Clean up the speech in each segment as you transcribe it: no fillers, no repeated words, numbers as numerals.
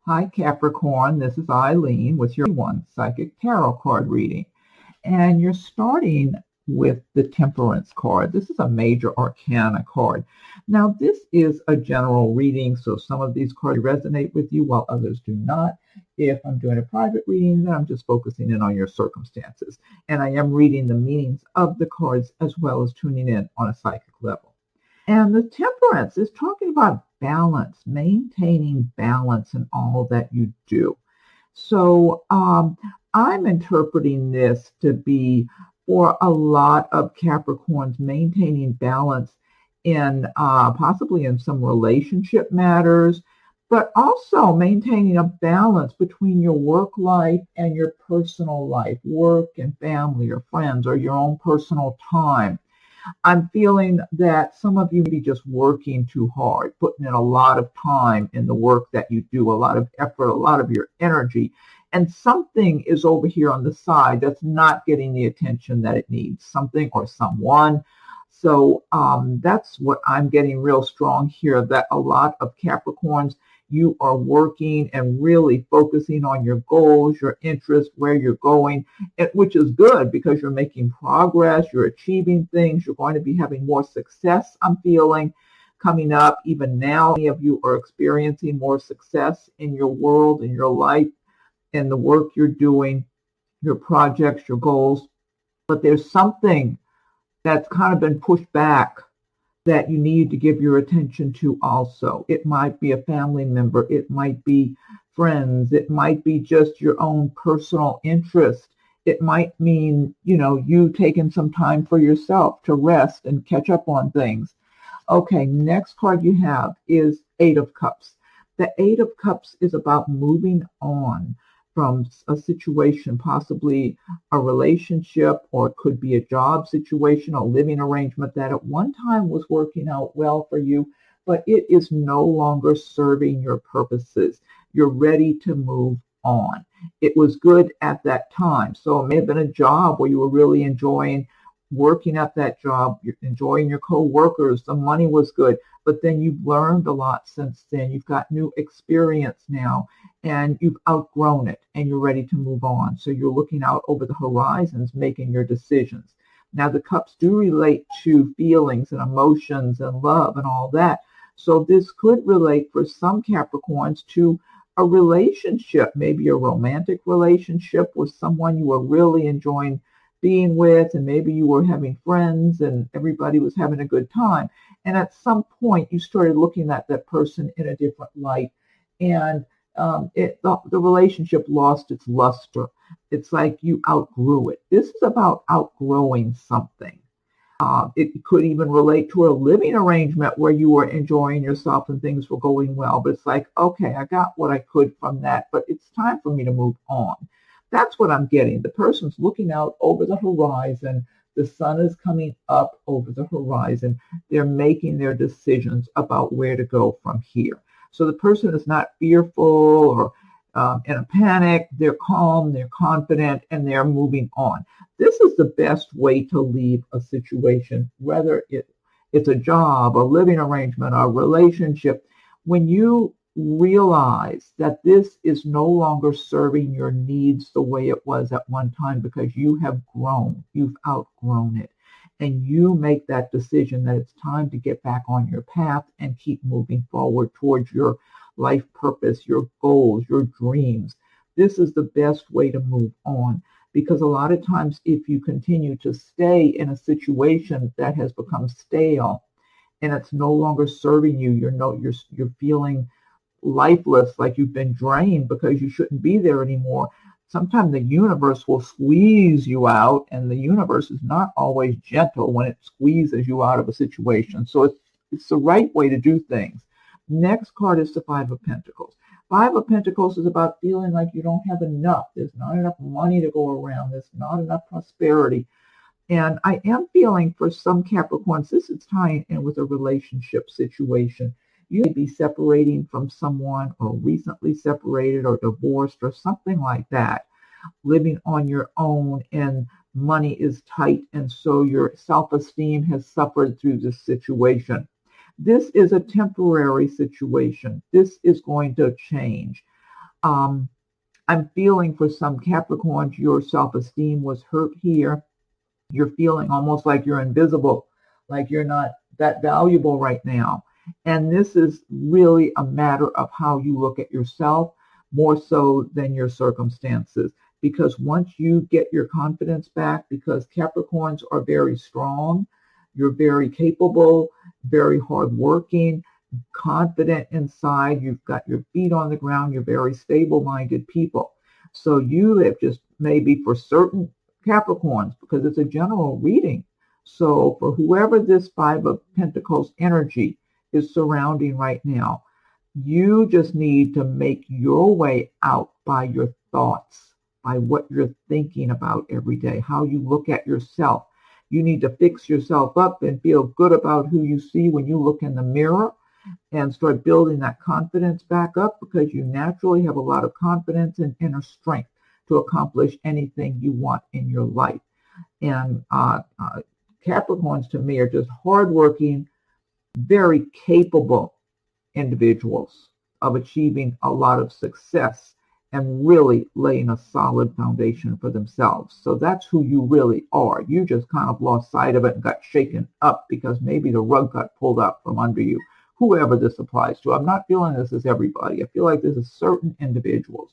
Hi Capricorn, this is Eileen with your one psychic tarot card reading. And you're starting with the Temperance card. This is a major arcana card. Now, this is a general reading, so some of these cards resonate with you while others do not. If I'm doing a private reading, then I'm just focusing in on your circumstances. And I am reading the meanings of the cards as well as tuning in on a psychic level. And the Temperance is talking about balance, maintaining balance in all that you do. So I'm interpreting this to be, for a lot of Capricorns, maintaining balance in possibly in some relationship matters, but also maintaining a balance between your work life and your personal life, work and family or friends or your own personal time. I'm feeling that some of you may be just working too hard, putting in a lot of time in the work that you do, a lot of effort, a lot of your energy, and something is over here on the side that's not getting the attention that it needs, something or someone. So that's what I'm getting real strong here, that a lot of Capricorns, you are working and really focusing on your goals, your interests, where you're going, which is good because you're making progress, you're achieving things, you're going to be having more success, I'm feeling, coming up. Even now, many of you are experiencing more success in your world, in your life, in the work you're doing, your projects, your goals. But there's something that's kind of been pushed back that you need to give your attention to also. It might be a family member, it might be friends, it might be just your own personal interest. It might mean, you taking some time for yourself to rest and catch up on things. Okay, next card you have is Eight of Cups. The Eight of Cups is about moving on from a situation, possibly a relationship, or it could be a job situation, a living arrangement that at one time was working out well for you, but it is no longer serving your purposes. You're ready to move on. It was good at that time. So it may have been a job where you were really enjoying working at that job, you're enjoying your co-workers, the money was good, but then you've learned a lot since then. You've got new experience now, and you've outgrown it, and you're ready to move on. So you're looking out over the horizons, making your decisions. Now, the cups do relate to feelings and emotions and love and all that. So this could relate for some Capricorns to a relationship, maybe a romantic relationship with someone you were really enjoying being with, and maybe you were having friends and everybody was having a good time. And at some point, you started looking at that person in a different light, and the relationship lost its luster. It's like you outgrew it. This is about outgrowing something. It could even relate to a living arrangement where you were enjoying yourself and things were going well, but it's like, okay, I got what I could from that, but it's time for me to move on. That's what I'm getting. The person's looking out over the horizon. The sun is coming up over the horizon. They're making their decisions about where to go from here. So the person is not fearful or in a panic. They're calm, they're confident, and they're moving on. This is the best way to leave a situation, whether it's a job, a living arrangement, a relationship. When you realize that this is no longer serving your needs the way it was at one time, because you have grown, you've outgrown it, and you make that decision that it's time to get back on your path and keep moving forward towards your life purpose, your goals, your dreams. This is the best way to move on, because a lot of times if you continue to stay in a situation that has become stale and it's no longer serving you, you're feeling lifeless, like you've been drained because you shouldn't be there anymore. Sometimes the universe will squeeze you out, and the universe is not always gentle when it squeezes you out of a situation. So it's the right way to do things. Next card is the Five of Pentacles. Five of Pentacles is about feeling like you don't have enough. There's not enough money to go around. There's not enough prosperity. And I am feeling for some Capricorns, this is tying in with a relationship situation. You may be separating from someone, or recently separated, or divorced, or something like that, living on your own, and money is tight, and so your self-esteem has suffered through this situation. This is a temporary situation. This is going to change. I'm feeling for some Capricorns, your self-esteem was hurt here. You're feeling almost like you're invisible, like you're not that valuable right now. And this is really a matter of how you look at yourself, more so than your circumstances. Because once you get your confidence back, because Capricorns are very strong, you're very capable, very hardworking, confident inside, you've got your feet on the ground, you're very stable-minded people. So you have just, maybe for certain Capricorns, because it's a general reading, so for whoever this Five of Pentacles energy is surrounding right now, you just need to make your way out by your thoughts, by what you're thinking about every day, how you look at yourself. You need to fix yourself up and feel good about who you see when you look in the mirror, and start building that confidence back up, because you naturally have a lot of confidence and inner strength to accomplish anything you want in your life. And Capricorns to me are just hardworking, very capable individuals of achieving a lot of success and really laying a solid foundation for themselves. So that's who you really are. You just kind of lost sight of it and got shaken up because maybe the rug got pulled out from under you. Whoever this applies to. I'm not feeling this as everybody. I feel like this is certain individuals.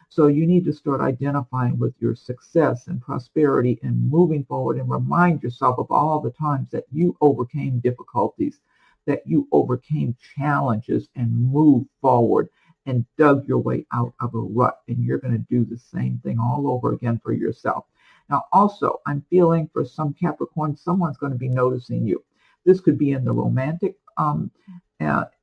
So you need to start identifying with your success and prosperity and moving forward, and remind yourself of all the times that you overcame difficulties, that you overcame challenges and moved forward and dug your way out of a rut. And you're going to do the same thing all over again for yourself. Now, also, I'm feeling for some Capricorn, someone's going to be noticing you. This could be in the romantic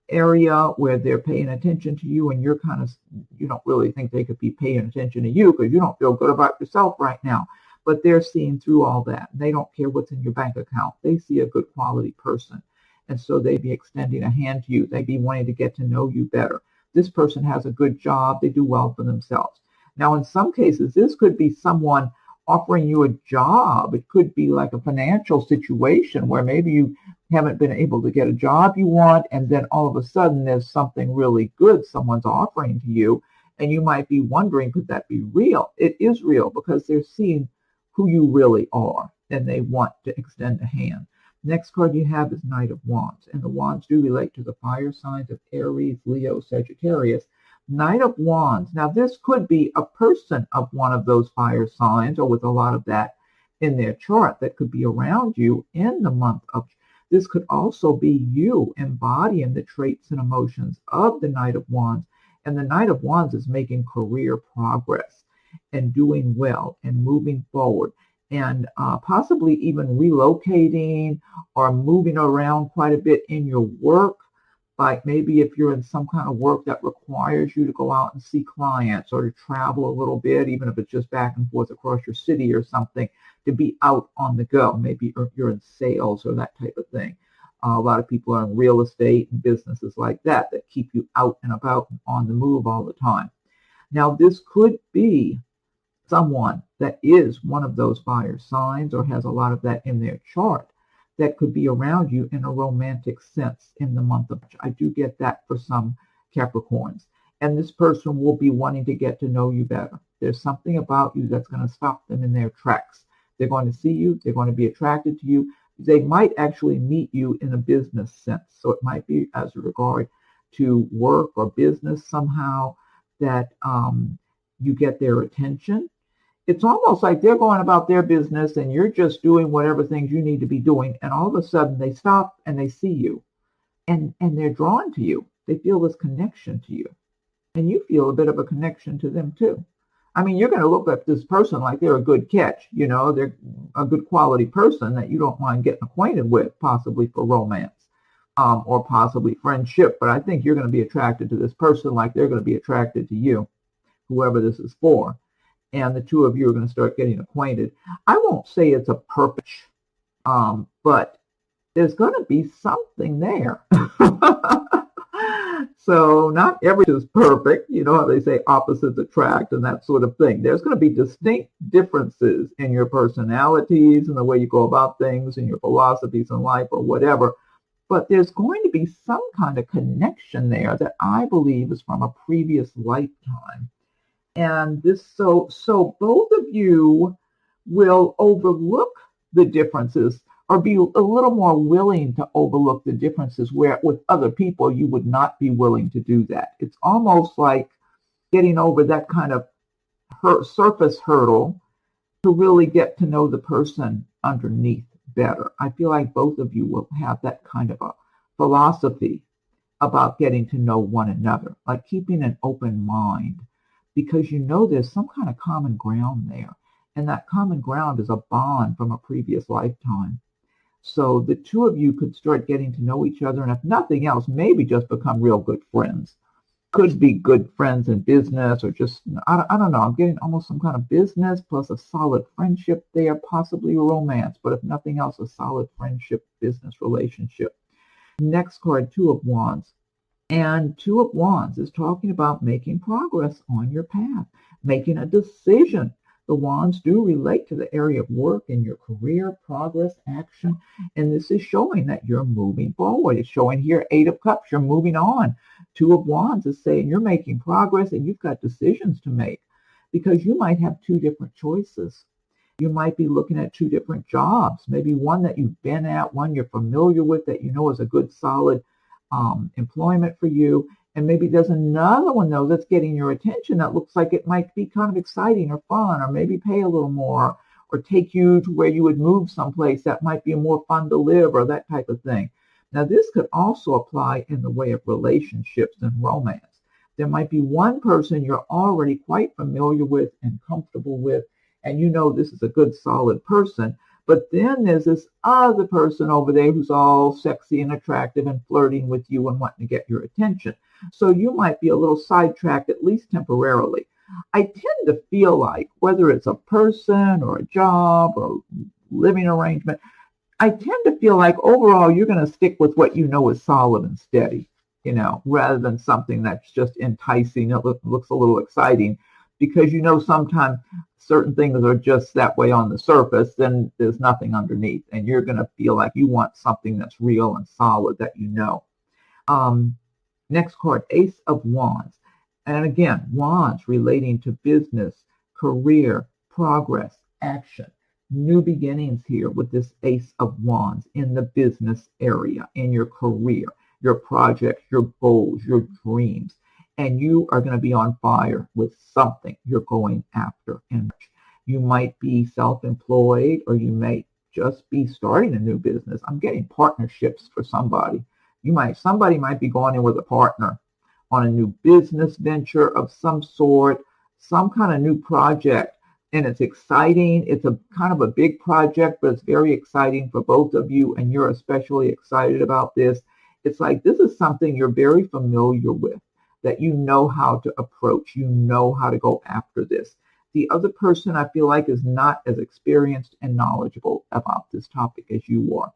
area where they're paying attention to you, and you're kind of, you don't really think they could be paying attention to you because you don't feel good about yourself right now. But they're seeing through all that. They don't care what's in your bank account. They see a good quality person. And so they'd be extending a hand to you. They'd be wanting to get to know you better. This person has a good job. They do well for themselves. Now, in some cases, this could be someone offering you a job. It could be like a financial situation where maybe you haven't been able to get a job you want, and then all of a sudden there's something really good someone's offering to you, and you might be wondering, could that be real? It is real, because they're seeing who you really are, and they want to extend a hand. Next card you have is Knight of Wands, and the Wands do relate to the fire signs of Aries, Leo, Sagittarius. Knight of Wands. Now, this could be a person of one of those fire signs, or with a lot of that in their chart, that could be around you in the month of. This could also be you embodying the traits and emotions of the Knight of Wands. And the Knight of Wands is making career progress and doing well and moving forward, and possibly even relocating or moving around quite a bit in your work. Like maybe if you're in some kind of work that requires you to go out and see clients, or to travel a little bit, even if it's just back and forth across your city or something, to be out on the go. Maybe you're in sales or that type of thing. A lot of people are in real estate and businesses like that keep you out and about and on the move all the time. Now, this could be someone that is one of those fire signs, or has a lot of that in their chart, that could be around you in a romantic sense in the month of March. I do get that for some Capricorns. And this person will be wanting to get to know you better. There's something about you that's going to stop them in their tracks. They're going to see you. They're going to be attracted to you. They might actually meet you in a business sense. So it might be as a regard to work or business somehow, that you get their attention. It's almost like they're going about their business and you're just doing whatever things you need to be doing. And all of a sudden they stop and they see you, and they're drawn to you. They feel this connection to you, and you feel a bit of a connection to them too. I mean, you're going to look at this person like they're a good catch. You know, they're a good quality person that you don't mind getting acquainted with, possibly for romance, or possibly friendship. But I think you're going to be attracted to this person like they're going to be attracted to you, whoever this is for. And the two of you are going to start getting acquainted. I won't say it's a perfect, but there's going to be something there. So not everything is perfect. You know how they say opposites attract and that sort of thing. There's going to be distinct differences in your personalities and the way you go about things and your philosophies in life or whatever. But there's going to be some kind of connection there that I believe is from a previous lifetime. And this, so both of you will overlook the differences, or be a little more willing to overlook the differences, where with other people you would not be willing to do that. It's almost like getting over that kind of surface hurdle to really get to know the person underneath better. I feel like both of you will have that kind of a philosophy about getting to know one another, like keeping an open mind, because you know there's some kind of common ground there. And that common ground is a bond from a previous lifetime. So the two of you could start getting to know each other, and if nothing else, maybe just become real good friends. Could be good friends in business, or just, I don't know, I'm getting almost some kind of business plus a solid friendship there, possibly romance, but if nothing else, a solid friendship, business relationship. Next card, Two of Wands. And Two of Wands is talking about making progress on your path, making a decision. The wands do relate to the area of work and your career, progress, action. And this is showing that you're moving forward. It's showing here, Eight of Cups, you're moving on. Two of Wands is saying you're making progress and you've got decisions to make, because you might have two different choices. You might be looking at two different jobs, maybe one that you've been at, one you're familiar with that you know is a good, solid employment for you. And maybe there's another one, though, that's getting your attention that looks like it might be kind of exciting or fun, or maybe pay a little more, or take you to where you would move someplace that might be more fun to live, or that type of thing. Now, this could also apply in the way of relationships and romance. There might be one person you're already quite familiar with and comfortable with, and you know this is a good, solid person. But then there's this other person over there who's all sexy and attractive and flirting with you and wanting to get your attention. So you might be a little sidetracked, at least temporarily. I tend to feel like, whether it's a person or a job or living arrangement, I tend to feel like overall you're going to stick with what you know is solid and steady, rather than something that's just enticing. It looks a little exciting, because sometimes certain things are just that way on the surface, then there's nothing underneath, and you're going to feel like you want something that's real and solid that you know. Next card, Ace of Wands. And again, wands relating to business, career, progress, action. New beginnings here with this Ace of Wands in the business area, in your career, your projects, your goals, your dreams. And you are going to be on fire with something you're going after. And you might be self-employed, or you may just be starting a new business. I'm getting partnerships for somebody. Somebody might be going in with a partner on a new business venture of some sort, some kind of new project. And it's exciting. It's a kind of a big project, but it's very exciting for both of you. And you're especially excited about this. It's like this is something you're very familiar with, that you know how to approach, you know how to go after this. The other person, I feel like, is not as experienced and knowledgeable about this topic as you are.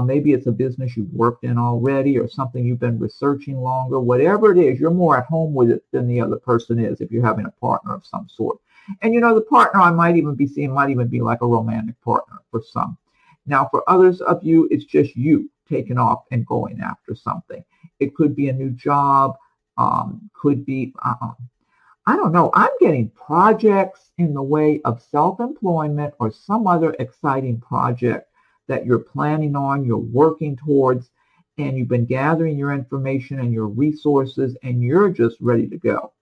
Maybe it's a business you've worked in already, or something you've been researching longer. Whatever it is, you're more at home with it than the other person is if you're having a partner of some sort. And the partner I might even be seeing might even be like a romantic partner for some. Now, for others of you, it's just you taking off and going after something. It could be a new job. Could be, I don't know. I'm getting projects in the way of self-employment or some other exciting project that you're planning on, you're working towards, and you've been gathering your information and your resources, and you're just ready to go.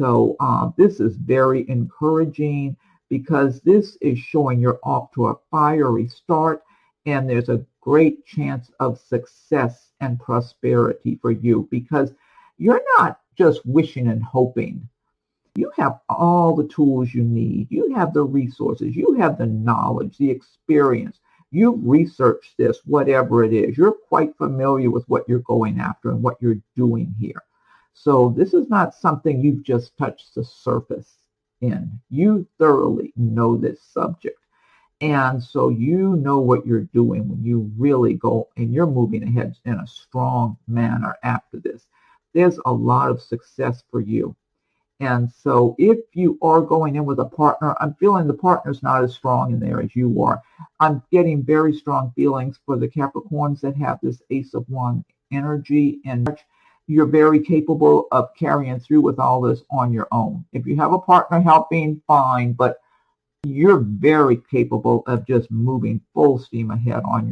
So this is very encouraging, because this is showing you're off to a fiery start, and there's a great chance of success and prosperity for you, because you're not just wishing and hoping. You have all the tools you need. You have the resources. You have the knowledge, the experience. You've researched this, whatever it is. You're quite familiar with what you're going after and what you're doing here. So this is not something you've just touched the surface in. You thoroughly know this subject. And so you know what you're doing when you really go and you're moving ahead in a strong manner after this. There's a lot of success for you. And so if you are going in with a partner, I'm feeling the partner's not as strong in there as you are. I'm getting very strong feelings for the Capricorns that have this Ace of Wands energy. And you're very capable of carrying through with all this on your own. If you have a partner helping, fine, but you're very capable of just moving full steam ahead on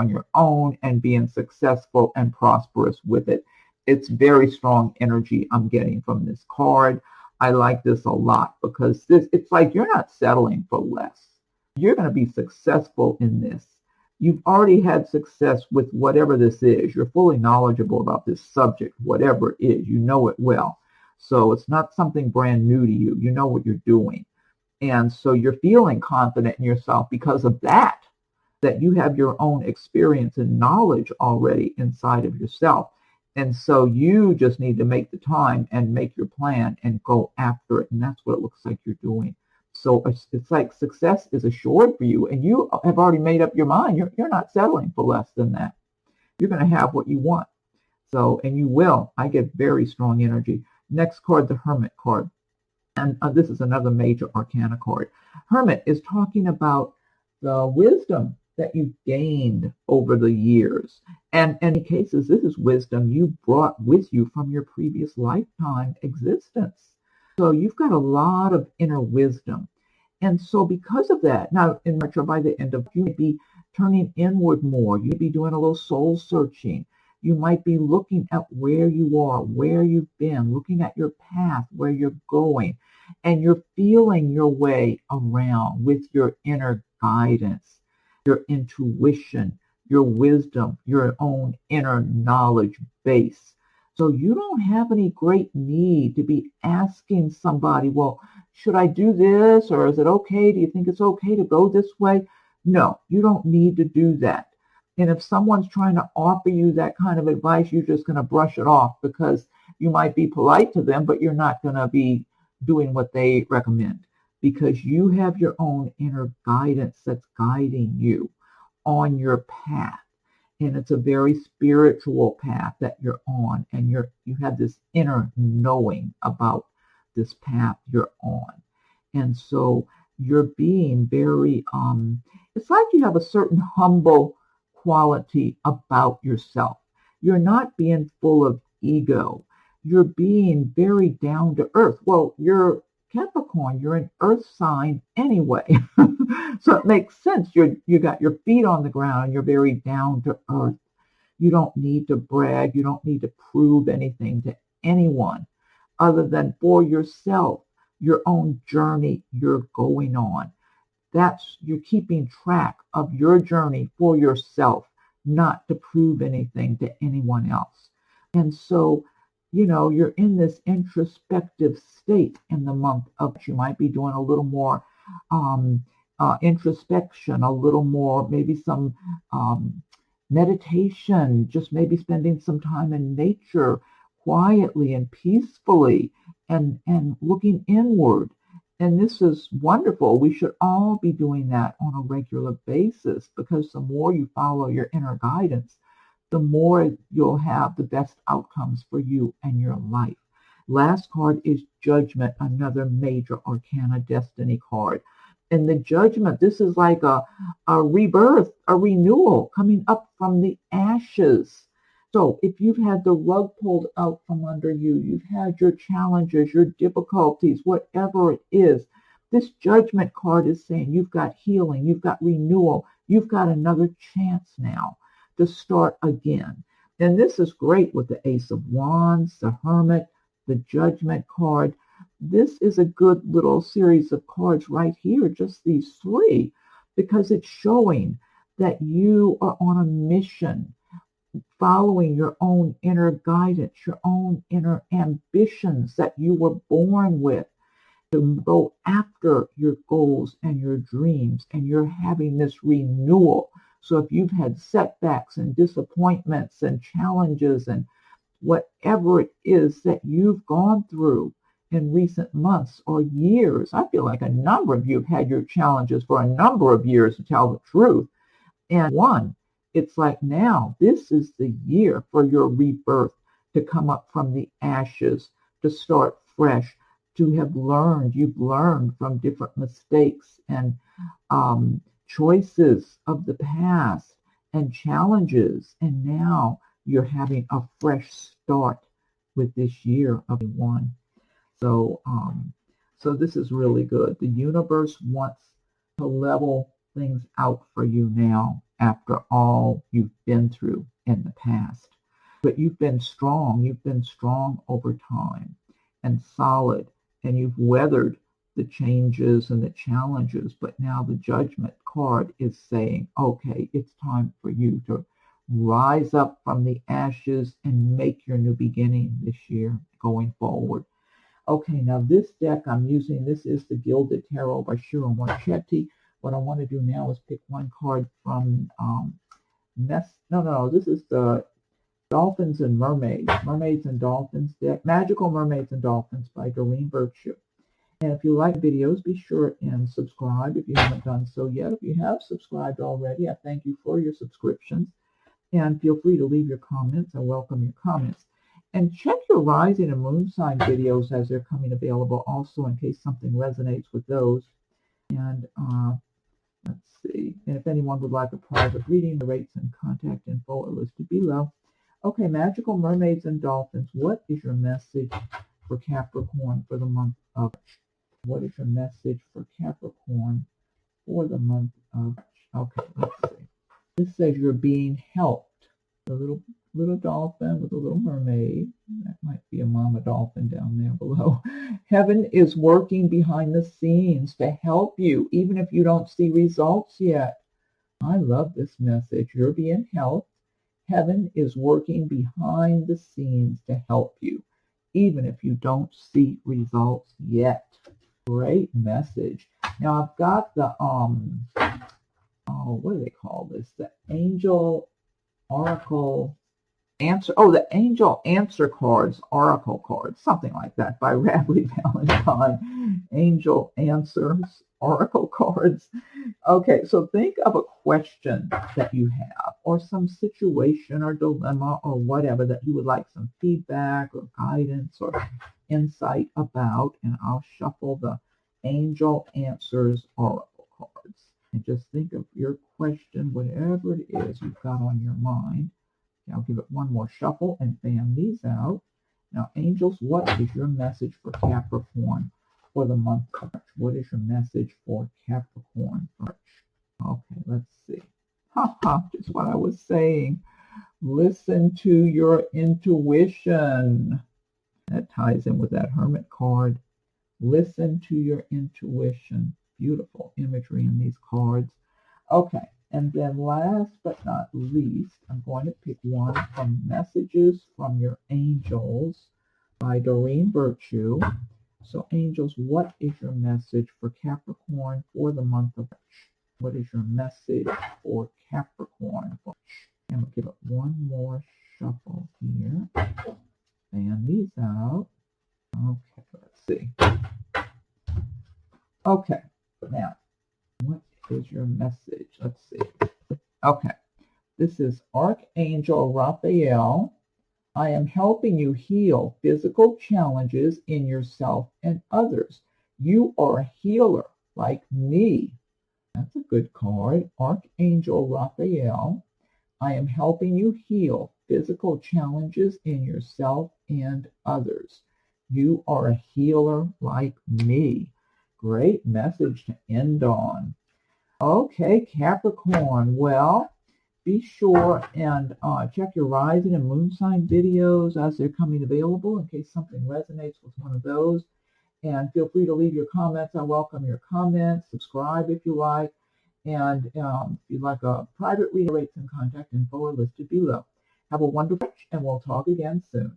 your own and being successful and prosperous with it. It's very strong energy I'm getting from this card. I like this a lot because it's like you're not settling for less. You're going to be successful in this. You've already had success with whatever this is. You're fully knowledgeable about this subject, whatever it is. You know it well. So it's not something brand new to you. You know what you're doing. And so you're feeling confident in yourself because of that you have your own experience and knowledge already inside of yourself. And so you just need to make the time and make your plan and go after it. And that's what it looks like you're doing. So it's like success is assured for you, and you have already made up your mind. You're not settling for less than that. You're going to have what you want. So, and you will. I get very strong energy. Next card, the Hermit card. And this is another major arcana card. Hermit is talking about the wisdom that you've gained over the years. And in many cases, this is wisdom you brought with you from your previous lifetime existence. So you've got a lot of inner wisdom. And so because of that, now in March or by the end of, you may be turning inward more. You may be doing a little soul searching. You might be looking at where you are, where you've been, looking at your path, where you're going, and you're feeling your way around with your inner guidance, your intuition, your wisdom, your own inner knowledge base. So you don't have any great need to be asking somebody, well, should I do this? Or is it okay? Do you think it's okay to go this way? No, you don't need to do that. And if someone's trying to offer you that kind of advice, you're just going to brush it off because you might be polite to them, but you're not going to be doing what they recommend because you have your own inner guidance that's guiding you on your path. And it's a very spiritual path that you're on, and you have this inner knowing about this path you're on. And so you're being very, it's like you have a certain humble quality about yourself. You're not being full of ego. You're being very down to earth. Well, you're Capricorn, you're an earth sign anyway. So it makes sense. You got your feet on the ground and you're very down to earth. You don't need to brag. You don't need to prove anything to anyone other than for yourself, your own journey you're going on. You're keeping track of your journey for yourself, not to prove anything to anyone else. And so, you're in this introspective state in the month of, you might be doing a little more introspection, a little more, maybe some meditation, just maybe spending some time in nature quietly and peacefully and looking inward. And this is wonderful. We should all be doing that on a regular basis because the more you follow your inner guidance, the more you'll have the best outcomes for you and your life. Last card is Judgment, another major arcana destiny card. And the Judgment, this is like a rebirth, a renewal coming up from the ashes. So if you've had the rug pulled out from under you, you've had your challenges, your difficulties, whatever it is, this Judgment card is saying you've got healing, you've got renewal, you've got another chance now to start again. And this is great with the Ace of Wands, the Hermit, the Judgment card. This is a good little series of cards right here, just these three, because it's showing that you are on a mission, following your own inner guidance, your own inner ambitions that you were born with, to go after your goals and your dreams, and you're having this renewal. So if you've had setbacks and disappointments and challenges and whatever it is that you've gone through in recent months or years, I feel like a number of you have had your challenges for a number of years, to tell the truth. And it's like now, this is the year for your rebirth, to come up from the ashes, to start fresh, to have learned. You've learned from different mistakes and choices of the past and challenges. And now you're having a fresh start with this year of one. So, so this is really good. The universe wants to level things out for you now after all you've been through in the past. But you've been strong. You've been strong over time and solid, and you've weathered the changes and the challenges. But now the Judgment card is saying, okay, it's time for you to rise up from the ashes and make your new beginning this year going forward. Okay, now this deck I'm using, this is the Gilded Tarot by Shiro Marchetti. What I want to do now is pick one card from this is the Dolphins and Mermaids, Mermaids and Dolphins deck, Magical Mermaids and Dolphins by Doreen Virtue. And if you like videos, be sure and subscribe if you haven't done so yet. If you have subscribed already, I thank you for your subscriptions. And feel free to leave your comments. I welcome your comments. And check your rising and moon sign videos as they're coming available also in case something resonates with those. And let's see. And if anyone would like a private reading, the rates and contact info are listed below. Okay, Magical Mermaids and Dolphins. What is your message for Capricorn for the month of March? What is your message for Capricorn for the month of March? Okay, let's see. This says you're being helped. The little dolphin with a little mermaid. That might be a mama dolphin down there below. Heaven is working behind the scenes to help you, even if you don't see results yet. I love this message. You're being helped. Heaven is working behind the scenes to help you, even if you don't see results yet. Great message. Now I've got the what do they call this? The Angel Oracle Answer. Oh, the Angel Answer cards, Oracle cards, something like that by Radley Valentine. Angel Answers, Oracle cards. Okay, so think of a question that you have, or some situation or dilemma or whatever that you would like some feedback or guidance or insight about, and I'll shuffle the Angel Answers Oracle cards. And just think of your question, whatever it is you've got on your mind. Okay, I'll give it one more shuffle and fan these out. Now, angels, what is your message for Capricorn for the month of March? What is your message for Capricorn for March? Okay, let's see. Just what I was saying. Listen to your intuition. That ties in with that Hermit card. Listen to your intuition. Beautiful imagery in these cards. Okay, and then last but not least, I'm going to pick one from Messages from Your Angels by Doreen Virtue. So angels, what is your message for Capricorn for the month of March? What is your message for Capricorn for March? And we'll give it one more shuffle here. Fan these out. Okay, let's see. Okay, now, what is your message? Let's see. Okay, this is Archangel Raphael. I am helping you heal physical challenges in yourself and others. You are a healer like me. That's a good card. Archangel Raphael. I am helping you heal physical challenges in yourself and others. You are a healer like me. Great message to end on. Okay, Capricorn. Well, be sure and check your rising and moon sign videos as they're coming available in case something resonates with one of those. And feel free to leave your comments. I welcome your comments. Subscribe if you like. And if you'd like a private reading, rates and contact info are listed below. Have a wonderful day, and we'll talk again soon.